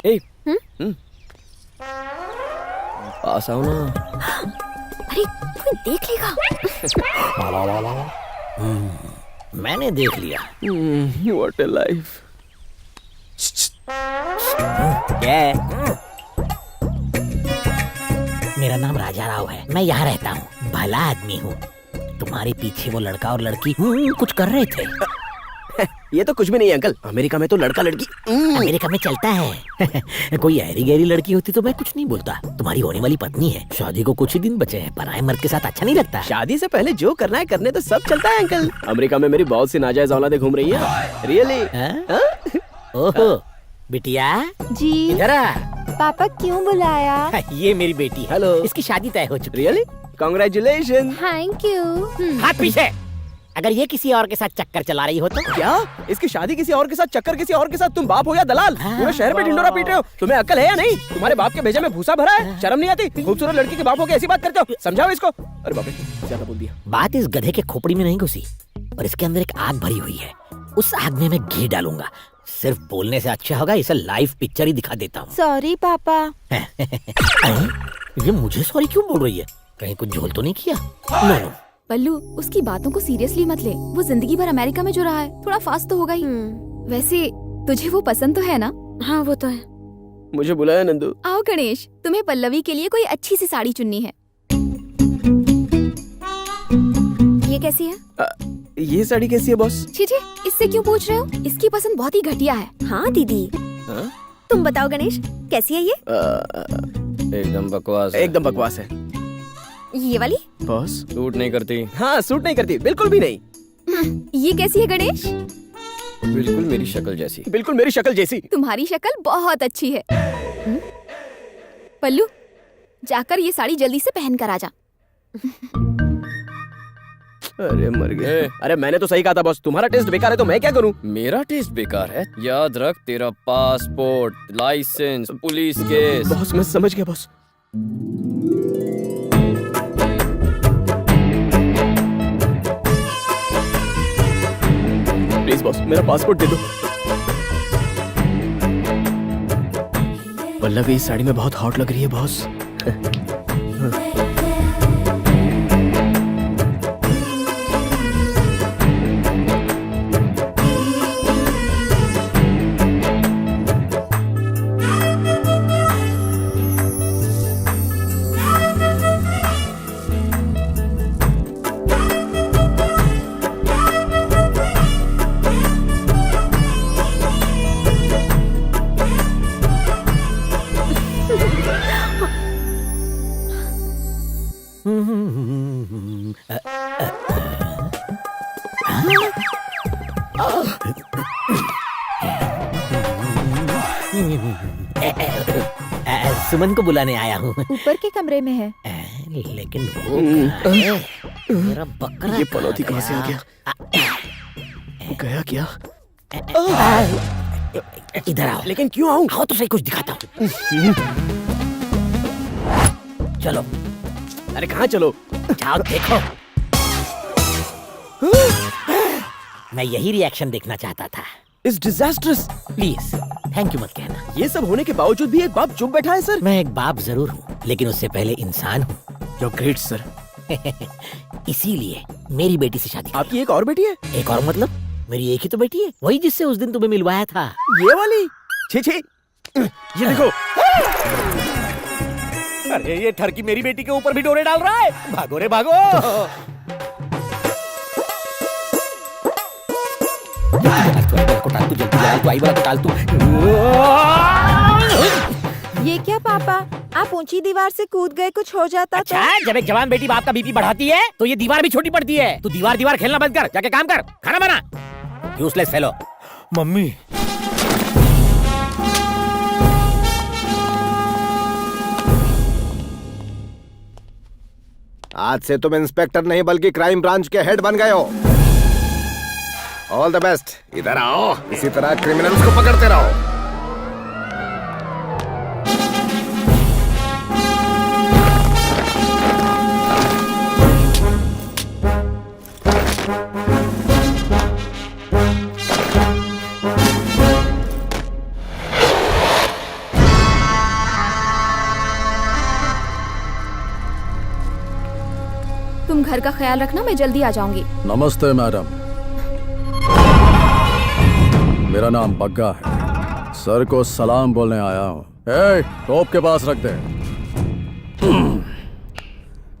ए, पास आओ ना। अरे कोई देख लेगा। मैंने देख लिया। What a life. क्या है? मेरा नाम राजा राव है, मैं यहाँ रहता हूँ, भला आदमी हूँ। तुम्हारे पीछे वो लड़का और लड़की कुछ कर रहे थे। ये तो कुछ भी नहीं है अंकल, अमेरिका में तो लड़का लड़की अमेरिका में चलता है। कोई ऐरी गहरी लड़की होती तो मैं कुछ नहीं बोलता। तुम्हारी होने वाली पत्नी है, शादी को कुछ ही दिन बचे हैं, पराये मर्द के साथ अच्छा नहीं लगता। शादी से पहले जो करना है करने तो सब चलता है अंकल। अमेरिका में मेरी बहुत सी नाजायज औलादें घूम रही है। रियली? ओहो बिटिया जी इधर आ। पापा क्यों बुलाया? ये मेरी बेटी है। हेलो। इसकी शादी तय हो चुकी। रियली? कांग्रेचुलेशन। Thank you. हाथ पीछे। अगर ये किसी और के साथ चक्कर चला रही हो तो? क्या? इसकी शादी किसी और के साथ, चक्कर किसी और के साथ? तुम बाप हो या दलाल? पूरे शहर में ढिंडोरा पीट रहे हो। तुम्हें अक्ल है या नहीं? तुम्हारे बाप के भेजे में भूसा भरा है, शर्म नहीं आती? खूबसूरत लड़की के बाप हो के ऐसी बात करते हो? समझाओ इसको। अरे बाप रे, ज्यादा बोल दिया। बात इस गधे के खोपड़ी में नहीं घुसी, पर इसके अंदर एक आग भरी हुई है। उस आग में मैं घी डालूंगा। सिर्फ बोलने से अच्छा होगा इसे लाइव पिक्चर ही दिखा देता हूँ। सॉरी पापा। ये मुझे सॉरी क्यों बोल रही है? कहीं कुछ झोल तो नहीं किया? नो। पल्लू, उसकी बातों को सीरियसली मत ले। वो जिंदगी भर अमेरिका में जो रहा है, थोड़ा फास्ट तो होगा ही। वैसे तुझे वो पसंद तो है ना? हाँ वो तो है। मुझे बुलाया नंदू। आओ गणेश, तुम्हें पल्लवी के लिए कोई अच्छी सी साड़ी चुननी है। ये कैसी है? ये साड़ी कैसी है बॉस? छी, इससे क्यों पूछ रहे हो? इसकी पसंद बहुत ही घटिया है। हाँ दीदी। तुम बताओ गणेश, कैसी है ये? एकदम बकवास है। एकदम बकवास है। ये वाली? बॉस सूट नहीं करती। हाँ सूट नहीं करती, बिल्कुल भी नहीं। ये कैसी है गणेश? बिल्कुल मेरी शक्ल जैसी। बिल्कुल मेरी शक्ल जैसी। तुम्हारी शक्ल बहुत अच्छी है। पल्लू, जाकर ये साड़ी जल्दी से पहन कर आ जा। अरे मर गए। अरे मैंने तो सही कहा था बॉस, तुम्हारा टेस्ट बेकार है तो मैं क्या करूं? मेरा टेस्ट बेकार है? याद रख, तेरा passport, licence, police case. Boss मैं समझ गया बॉस। प्लीज बॉस मेरा पासपोर्ट दे दो। पल्लवी इस साड़ी में बहुत हॉट लग रही है बॉस। सुमन को बुलाने आया हूँ। ऊपर के कमरे में है। लेकिन वो कहाँ है? मेरा बकरा ये पनौती कहाँ से आ गया? गया क्या? इधर आओ। लेकिन क्यों आऊं? आओ तो सही, कुछ दिखाता हूँ। चलो। अरे कहाँ चलो? जाओ देखो। मैं यही रिएक्शन देखना चाहता था। इस डिजास्टर्स। प्लीज थैंक यू मत कहना। ये सब होने के बावजूद भी एक बाप चुप बैठा है सर। मैं एक बाप जरूर हूँ, लेकिन उससे पहले इंसान हूँ। You great sir. इसीलिए मेरी बेटी से शादी। आपकी एक और बेटी है? एक और मतलब? मेरी एक ही तो बेटी है, वही जिससे उस दिन तुम्हें मिलवाया था। ये वाली? छी ये देखो। अरे ये ठरकी मेरी बेटी के ऊपर भी डोरे डाल रहा है। भागो रे भागो। ये क्या पापा, आप ऊंची दीवार से कूद गए, कुछ हो जाता अच्छा, तो? जब एक जवान बेटी बाप का बीपी बढ़ाती है तो ये दीवार भी छोटी पड़ती है। तू दीवार खेलना बंद कर, जाके काम कर, खाना बना। Useless fellow. मम्मी आज से तुम इंस्पेक्टर नहीं बल्कि क्राइम ब्रांच के हेड बन गए हो। All the best. इधर आओ, इसी तरह क्रिमिनल्स को पकड़ते रहो। घर का ख्याल रखना, मैं जल्दी आ जाऊंगी। नमस्ते मैडम, मेरा नाम बग्गा है। सर को सलाम बोलने आया हूँ। ए, टोप के पास रख दे।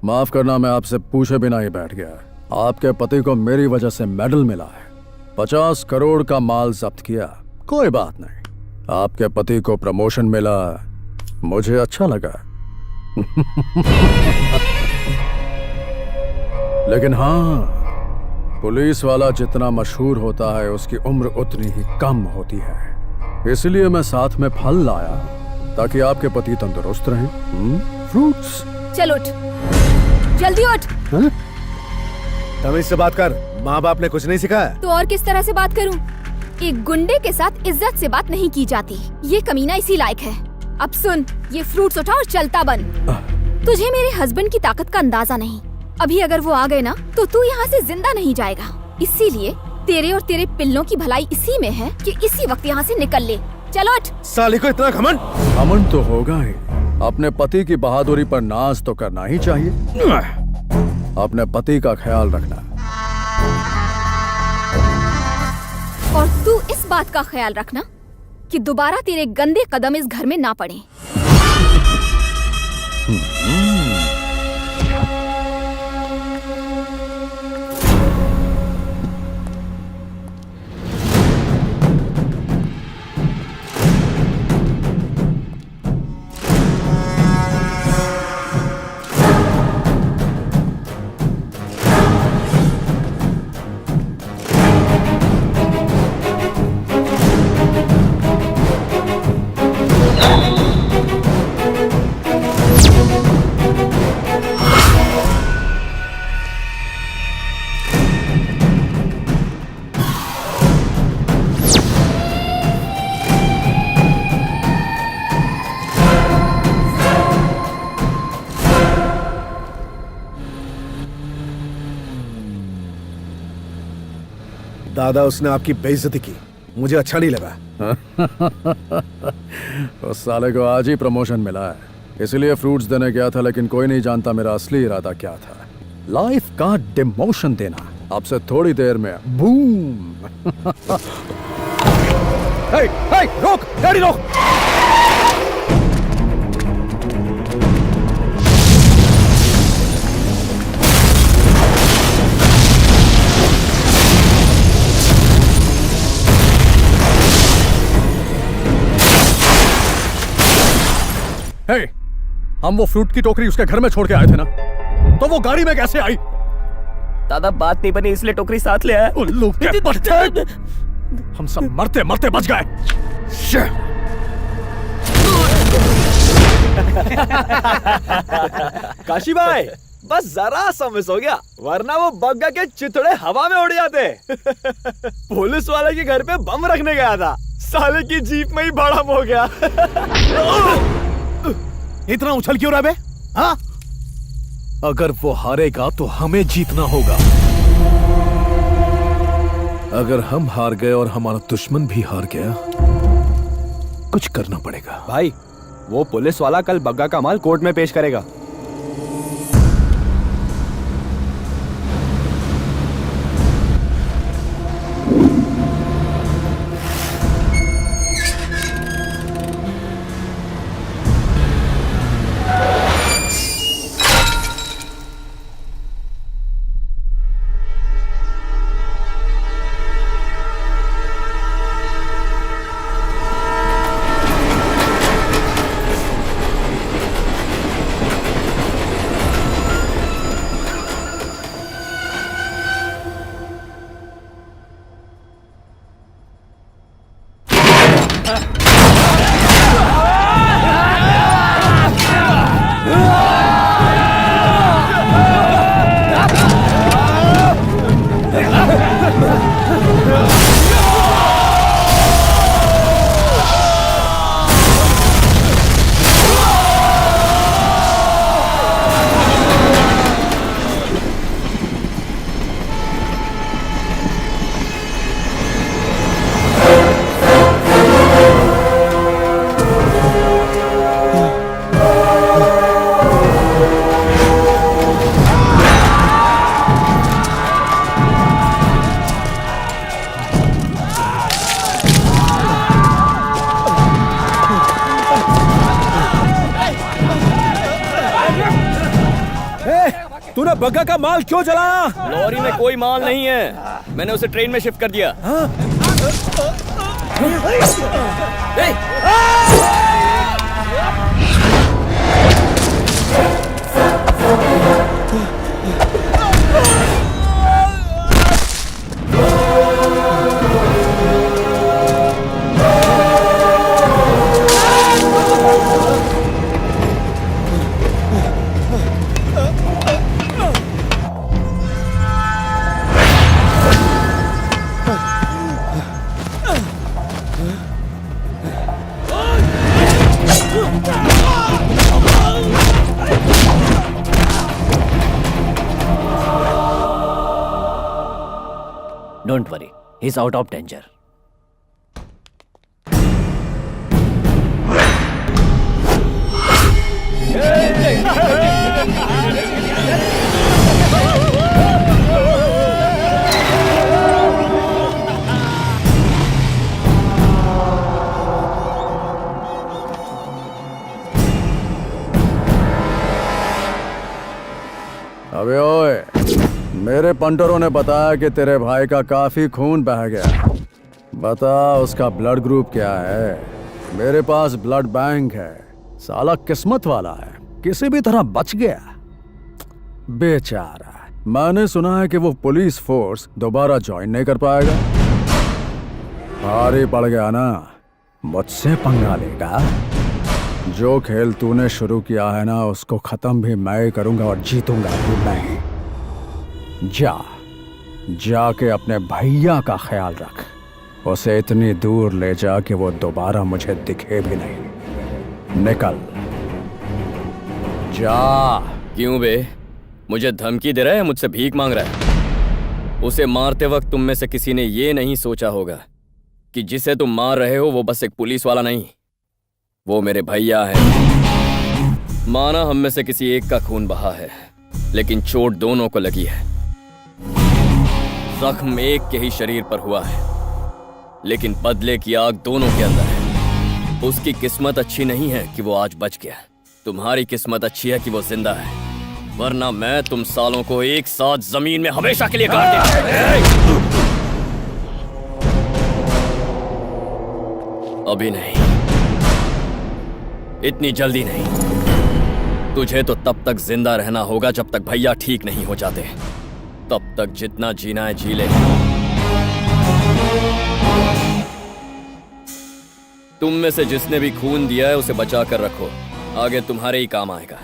माफ करना, मैं आपसे पूछे बिना ही बैठ गया। आपके पति को मेरी वजह से मेडल मिला है, 50 करोड़ का माल जब्त किया। कोई बात नहीं, आपके पति को प्रमोशन मिला, मुझे अच्छा लगा। लेकिन हाँ, पुलिस वाला जितना मशहूर होता है उसकी उम्र उतनी ही कम होती है। इसलिए मैं साथ में फल लाया ताकि आपके पति तंदुरुस्त रहें। फ्रूट्स। चल उठ, जल्दी उठ। तमीज से बात कर, माँ बाप ने कुछ नहीं सिखाया? तो और किस तरह से बात करूं? एक गुंडे के साथ इज्जत से बात नहीं की जाती। ये कमीना इसी लायक है। अब सुन, ये फ्रूट्स उठा और चलता बन। तुझे मेरे हस्बैंड की ताकत का अंदाजा नहीं। अभी अगर वो आ गए ना तो तू यहाँ से जिंदा नहीं जाएगा। इसीलिए तेरे और तेरे पिल्लों की भलाई इसी में है कि इसी वक्त यहाँ से निकल ले। चलो उठ। साली को इतना घमंड? घमंड तो होगा ही। अपने पति की बहादुरी पर नाज तो करना ही चाहिए। अपने पति का ख्याल रखना। और तू इस बात का ख्याल रखना कि दोबारा तेरे गंदे कदम इस घर में ना पड़े। दादा, उसने आपकी बेइज्जती की, मुझे अच्छा नहीं लगा। उस साले को आज ही प्रमोशन मिला है, इसलिए फ्रूट्स देने गया था, लेकिन कोई नहीं जानता मेरा असली इरादा क्या था। लाइफ का डिमोशन देना। अब से थोड़ी देर में बूम। हे, हे, रोक, गाड़ी रोक। हे, हम वो फ्रूट की टोकरी उसके घर में छोड़ के आए थे ना, तो वो गाड़ी में कैसे आई? दादा, बात नहीं बनी इसलिए टोकरी साथ ले आया। उल्लू के बच्चे! हम सब मरते मरते बच गए। काशी भाई, बस जरा सा मिस हो गया, वरना वो बग्गा के चिथड़े हवा में उड़ जाते। पुलिस वाले के घर पे बम रखने गया था, साले की जीप में ही भड़म हो गया। इतना उछल क्यों रहा बे? हाँ? अगर वो हारेगा तो हमें जीतना होगा। अगर हम हार गए और हमारा दुश्मन भी हार गया, कुछ करना पड़ेगा। भाई, वो पुलिस वाला कल बग्गा का माल कोर्ट में पेश करेगा। तुमने बग्गा का माल क्यों जलाया? लॉरी में कोई माल नहीं है, मैंने उसे ट्रेन में शिफ्ट कर दिया। Don't worry, he's out of danger. अबे ओए, मेरे पंटरों ने बताया कि तेरे भाई का काफी खून बह गया। बता उसका ब्लड ग्रुप क्या है? मेरे पास ब्लड बैंक है। साला किस्मत वाला है, किसी भी तरह बच गया। बेचारा। मैंने सुना है कि वो पुलिस फोर्स दोबारा ज्वाइन नहीं कर पाएगा। भारी पड़ गया ना, मुझसे पंगा लेगा। जो खेल तूने शुरू किया है ना, उसको खत्म भी मैं ही करूंगा और जीतूंगा भी मैं ही। जाके अपने भैया का ख्याल रख। उसे इतनी दूर ले जा कि वो दोबारा मुझे दिखे भी नहीं। निकल जा। क्यों बे, मुझे धमकी दे रहा है, मुझसे भीख मांग रहा है? उसे मारते वक्त तुम में से किसी ने ये नहीं सोचा होगा कि जिसे तुम मार रहे हो वो बस एक पुलिस वाला नहीं, वो मेरे भैया है। माना हम में से किसी एक का खून बहा है, लेकिन चोट दोनों को लगी है। जख्म एक के ही शरीर पर हुआ है, लेकिन बदले की आग दोनों के अंदर है। उसकी किस्मत अच्छी नहीं है कि वो आज बच गया, तुम्हारी किस्मत अच्छी है कि वो जिंदा है, वरना मैं तुम सालों को एक साथ जमीन में हमेशा के लिए गाड़ देता। अभी नहीं, इतनी जल्दी नहीं। तुझे तो तब तक जिंदा रहना होगा जब तक भैया ठीक नहीं हो जाते। तब तक जितना जीना है जी ले। तुम में से जिसने भी खून दिया है उसे बचा कर रखो, आगे तुम्हारे ही काम आएगा।